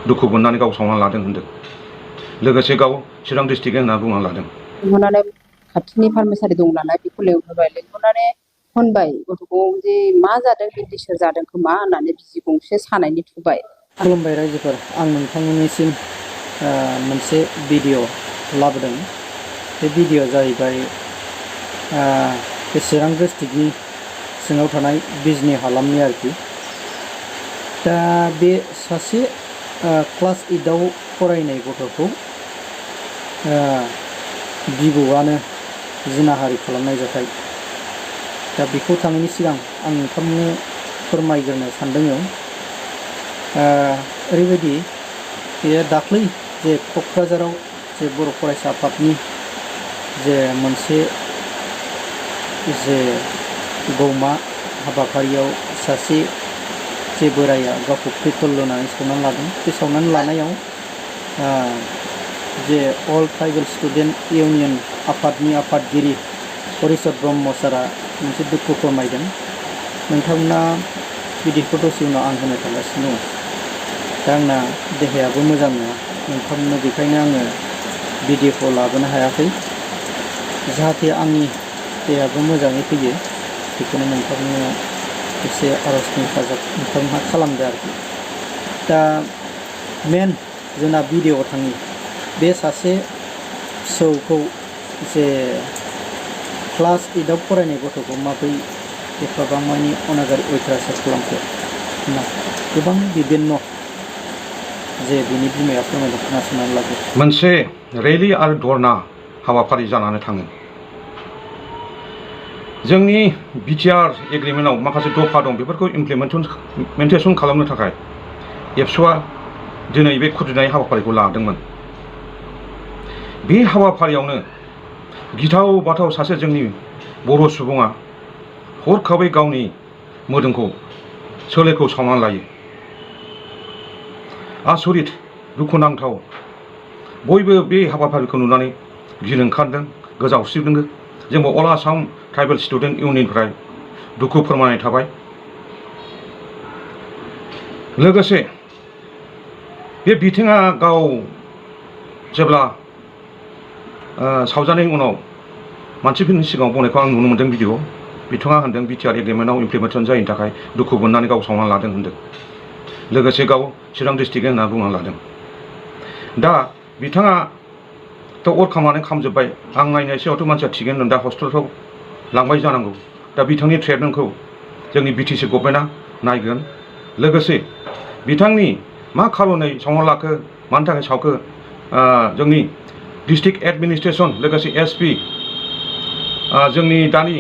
दुखु मोननानै गाव सावना लादों होनदों। लोगोसे गाव चिरां डिस्ट्रिक्ट होनना बुंना लादों। लिंहरनानै खाथिनि फार्मासियारि दं नालाय बेखौ लिंहरबाय, लिंहरनानै होनबाय गथ'खौ जे मा जादों बेन्टिसर जादों खोमा होननानै बिजि गंसे सानायनि थुबाय। खुलुमबाय रायजोफोर, आं नोंथांमोननिसिम मोनसे भिडिअ लाबोदों। बे भिडिअ जाहैबाय बे चिरां डिस्ट्रिक्टनि सिङाव थानाय बिजनी हालामनि आरोखि। दा बे सासे क्लास 8आव फरायनाय गथ'खौ बिबौआनो जिनाहारि खालामनाय जाथाय। दा बेखौ थांनायनि सिगां आं नोंथांनो फोरमायग्रोनो सानदों। ओरैबायदि बे दाख्लै जे क'क्राझाराव जे बर' फरायसा आफादनि जे मोनसे जे गौमा हाबाफारियाव सासे जे बोराया गावखौ पेट्रल लुनानै सावनानै लादों। बे सावनानै लानायाव जे अल ट्राइबेल स्टुडेन्ट इउनियन आफादनि आफादगिरि हरिचरन ब्रह्म सारा मोनसे दुखु फोरमायदों। नोंथांमोना भिडिअखौ दसे उनाव आं होनो थांगासिनो दङ। दा आंना देहायाबो मोजां नङा नोंथांमोननो, बेखायनो आङो भिडिअखौ लाबोनो हायाखै। जाहाथे आंनि देहायाबो मोजाङै फैयो बेखौनो नोंथांनो एसे आर'जनि हेफाजाब नोंथांमोनहा खालामदो आरोखि। दा मेन जोंना भिडिअआव थाङो बे सासे फिसौखौ जे क्लास 8आव फरायनाय गथ'खौ माबोरै एफाबां मानि अनागारि अयथासार खालामखो होनना गोबां बिभिन्न जे बिनि बिमाया फोरमायदों, खोनासंनानै लादो। मोनसे रेलि आरो धरना हाबाफारि जानानै थाङो। जोंनि बिटिआर एग्रिमेन्टआव माखासे दफा दं, बेफोरखौ इमप्लिमेन्टेसन खालामनो थाखाय एबसुआ दिनै बे खुद्रिनाय हाबाफारिखौ लादोंमोन। बे हाबाफारियावनो गिथाव बाथाव सासे जोंनि बर' सुबुङा हरखाबै गावनि मोदोमखौ सोलेरखौ सावनानै लायो। आसरित, दुखुनांथाव। बयबो बे हाबाफारिखौ नुनानै गिनो ओंखारदों, गोजावस्रिदों। जोंबो अल आसाम ट्राइबेल स्टुडेन्ट इउनियननिफ्राय दुखु फोरमायनाय थाबाय। लोगोसे बे बिथिङा गाव जेब्ला सावजानायनि उनाव मानसिफोरनि सिगाङाव बुंनायखौ आं नुनो मोन्दों भिडिअ। बिथाङा होनदों बिटिआर एग्रिमेन्टआव इमप्लिमेन्टेसन जायैनि थाखाय दुखु मोननानै गाव सावना लादों होनदों। लोगोसे गाव चिरां डिस्ट्रिक्ट होनना बुंना लादों। दा बिथाङाथ' अर खामनानै खामजोब्बाय। आं नायनाय सिगाङावथ' मानसिया थिगैनो दं, दा हस्पिटालफ्राव लांबाय जानांगौ। दा बिथांनि ट्रिटमेन्टखौ जोंनि बिटिसि गभर्नमेन्टआ नायगोन। लोगोसे बिथांनि मा खारनै सावना लाखो, मानि थाखाय सावखो, जोंनि डिस्ट्रिक्ट एडमिनिस्ट्रेसन लोगोसे एसपि, जोंनि दानि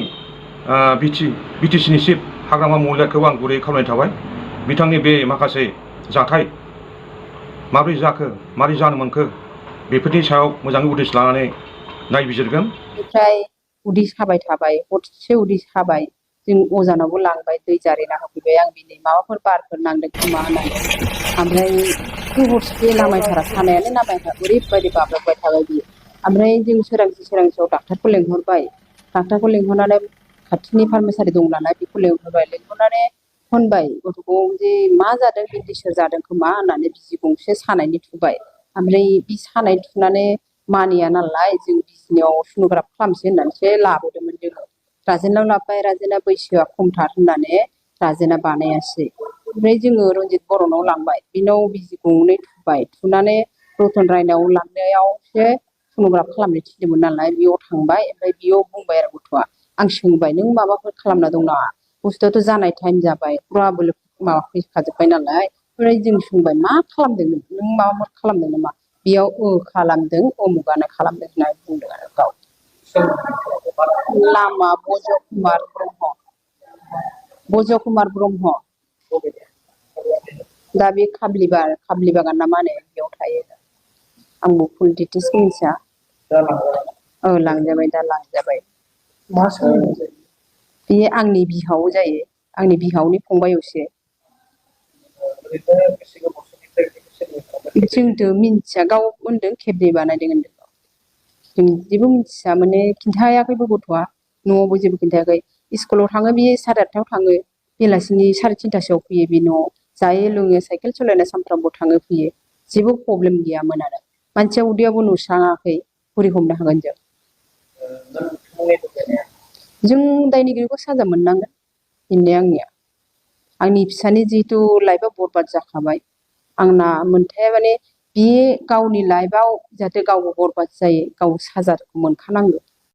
बिटिसिनि चिफ हाग्रामा महिलारिखौ आं गुरै खावलायनाय थाबाय। बिथांनि बे माखासे जाथाय माबोरै जाखो, माबोरै जानो मोनखो, बेफोरनि सायाव मोजाङै उदिस लानानै नायबिजिरगोन। ओमफ्राय उदै साबाय थाबाय, हरसे उदै साबाय। जों अजानावबो लांबाय, दै जारिना होफैबाय आं दिनै माबाफोर बारफोर नांदों खोमा होननानै। ओमफ्राय हरसे नामायथारा, सानायानो नामायथारा, ओरैबायदि बाब्राबबाय थाबाय बियो। ओमफ्राय जों सोरांसियाव डाक्टारखौ लिंहरबाय। डाक्टारखौ लिंहरनानै खाथिनि फार्मासियारि दं नालाय बेखौ लिंहरबाय। लिंहरनानै होनबाय गथ'खौ जे मा जादों बेन्टिसर जादों खोमा होननानै बिजि गंसे सानायनि थुबाय। ओमफ्राय बे सानाय थुनानै मानिया नालाय जों बिजनियाव सन'ग्राफ खालामसै होननानैसो लाबोदोंमोन जोङो। राजेनाव लाबोबाय, राजेना बैसोआ खमथार होननानै राजेना बानायासै। ओमफ्राय जोङो रन्जित बर'नाव लांबाय, बिनाव बिजि गंनै थुबाय। थुनानै रतन रायनाव लांनायावसो सन'ग्राफ खालामनो थिनदोंमोन नालाय बेयाव थांबाय। ओमफ्राय बेयाव बुंबाय आरो गथ'आ, आं सोंबाय नों माबाफोर खालामना दं नामा? बुस्थुआथ' जानाय टाइम जाबाय, फुरा बोलो माबा फैखाजोब्बाय नालाय। ओमफ्राय जों सोंबाय मा खालामदों नों माबाफोर खालामदों नामा? बेयाव खालामदों, अमुगानो खालामदों होननानै बुंदों आरो गाव। नामा बज कुमार ब्रह्म। बज कुमार ब्रह्म। दा बे खाब्लि बागान ना मा होनो बेयाव थायो। आंबो फुल डिटेल्सखौ मिथिया। लांजाबाय, दा लांजाबाय। बे आंनि बिहाव जायो, आंनि बिहावनि फंबायसो। जोंथ' मिन्थिया, गाव होनदों खेबनै बानायदों होनदों। जों जेबो मिथिया, माने खिन्थायाखैबो गथ'आ, न'आवबो जेबो खिन्थायाखै। स्कुलाव थाङो बियो 8:30 थाङो, बेलासिनि 3:30 फैयो बे न'आव। जायो लोङो, साइकेल सालायना सानफ्रामबो थाङो फैयो। जेबो प्रब्लेम गैयामोन आरो मानसिया उदैयाबो नुस्राङाखै बोरै हमनो हागोन जों दायनिगिरिखौ साजा मोननांगोन बेनो आंनिया आंनि फिसानि जिहेतु लाइफआ बरबाद जाखाबाय आंना मोनथाया माने बे गावनि लाइफआव जाहाथे गावबो बरबाद जायो गाव साजाखौ मोनखानांगौ